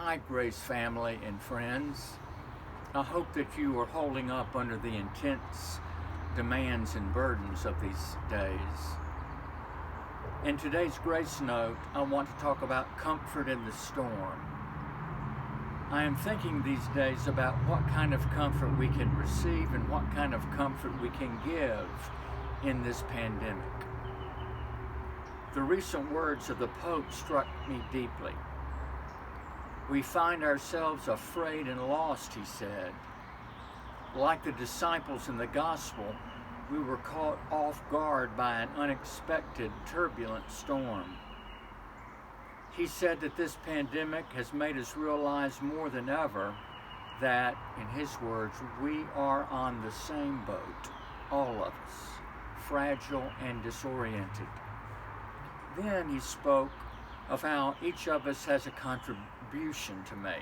Hi, Grace family and friends. I hope that you are holding up under the intense demands and burdens of these days. In today's Grace Note, I want to talk about comfort in the storm. I am thinking these days about what kind of comfort we can receive and what kind of comfort we can give in this pandemic. The recent words of the Pope struck me deeply. We find ourselves afraid and lost, he said. Like the disciples in the gospel, we were caught off guard by an unexpected, turbulent storm. He said that this pandemic has made us realize more than ever that, in his words, we are on the same boat, all of us, fragile and disoriented. Then he spoke of how each of us has a contribution to make,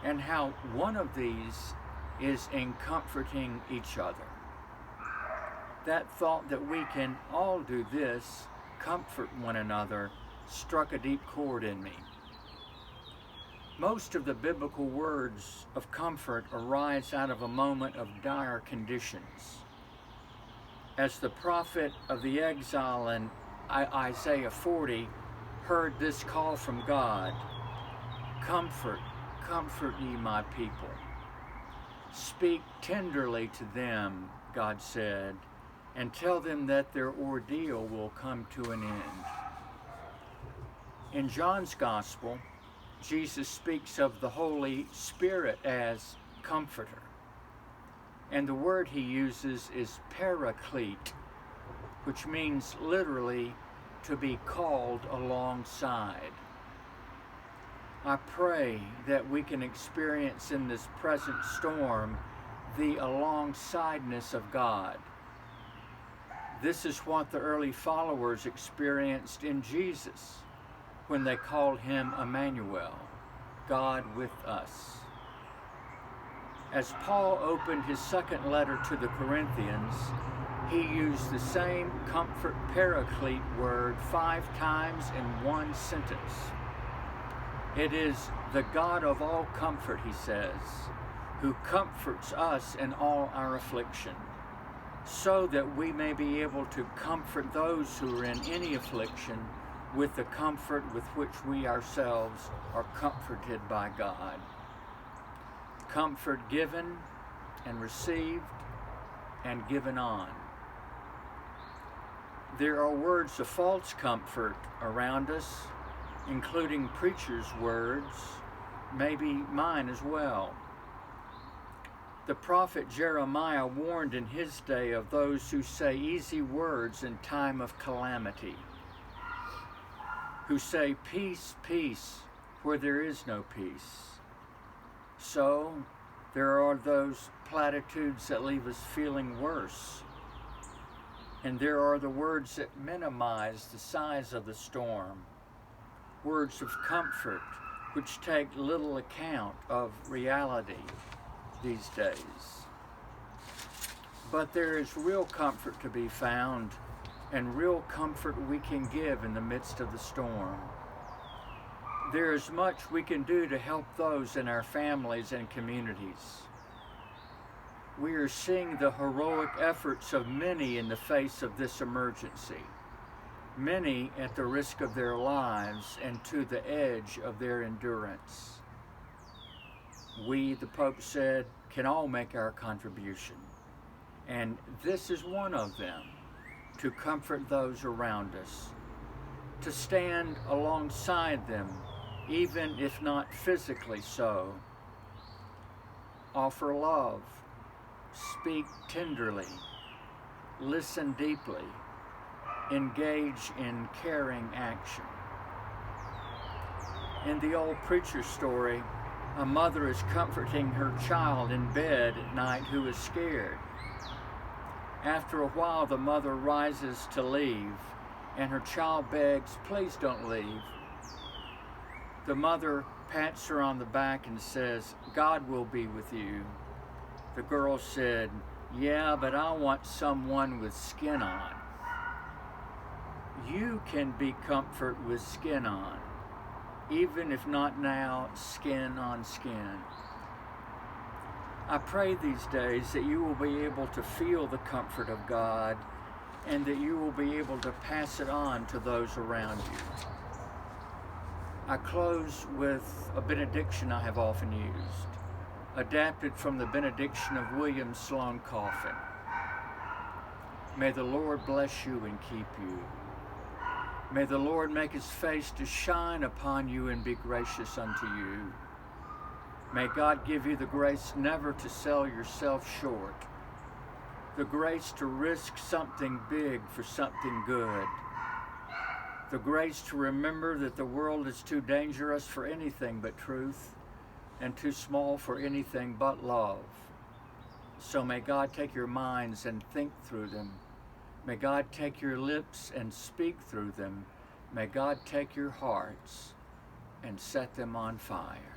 and how one of these is in comforting each other. That thought that we can all do this, comfort one another, struck a deep chord in me. Most of the biblical words of comfort arise out of a moment of dire conditions. As the prophet of the exile in Isaiah 40 heard this call from God, "Comfort, comfort ye my people. Speak tenderly to them," God said, "and tell them that their ordeal will come to an end." In John's Gospel, Jesus speaks of the Holy Spirit as comforter, and the word he uses is paraclete, which means literally to be called alongside. I pray that we can experience in this present storm the alongsideness of God. This is what the early followers experienced in Jesus when they called him Emmanuel, God with us. As Paul opened his second letter to the Corinthians, he used the same comfort paraclete word 5 times in one sentence. It is the God of all comfort, he says, who comforts us in all our affliction, so that we may be able to comfort those who are in any affliction with the comfort with which we ourselves are comforted by God. Comfort given and received and given on. There are words of false comfort around us, including preachers' words, maybe mine as well. The prophet Jeremiah warned in his day of those who say easy words in time of calamity, who say peace, peace, where there is no peace. So, there are those platitudes that leave us feeling worse. And there are the words that minimize the size of the storm, words of comfort which take little account of reality these days. But there is real comfort to be found, and real comfort we can give in the midst of the storm. There is much we can do to help those in our families and communities. We are seeing the heroic efforts of many in the face of this emergency, many at the risk of their lives and to the edge of their endurance. We, the Pope said, can all make our contribution, and this is one of them, to comfort those around us, to stand alongside them, even if not physically so. Offer love, speak tenderly, listen deeply, engage in caring action. In the old preacher story, a mother is comforting her child in bed at night who is scared. After a while, the mother rises to leave, and her child begs, "Please don't leave." The mother pats her on the back and says, "God will be with you." The girl said, "Yeah, but I want someone with skin on." You can be comfort with skin on. even if not now, skin on skin. I pray these days that you will be able to feel the comfort of God and that you will be able to pass it on to those around you. I close with a benediction I have often used, adapted from the benediction of William Sloane Coffin. May the Lord bless you and keep you. May the Lord make his face to shine upon you and be gracious unto you. May God give you the grace never to sell yourself short, the grace to risk something big for something good, the grace to remember that the world is too dangerous for anything but truth and too small for anything but love. So may God take your minds and think through them. May God take your lips and speak through them. May God take your hearts and set them on fire.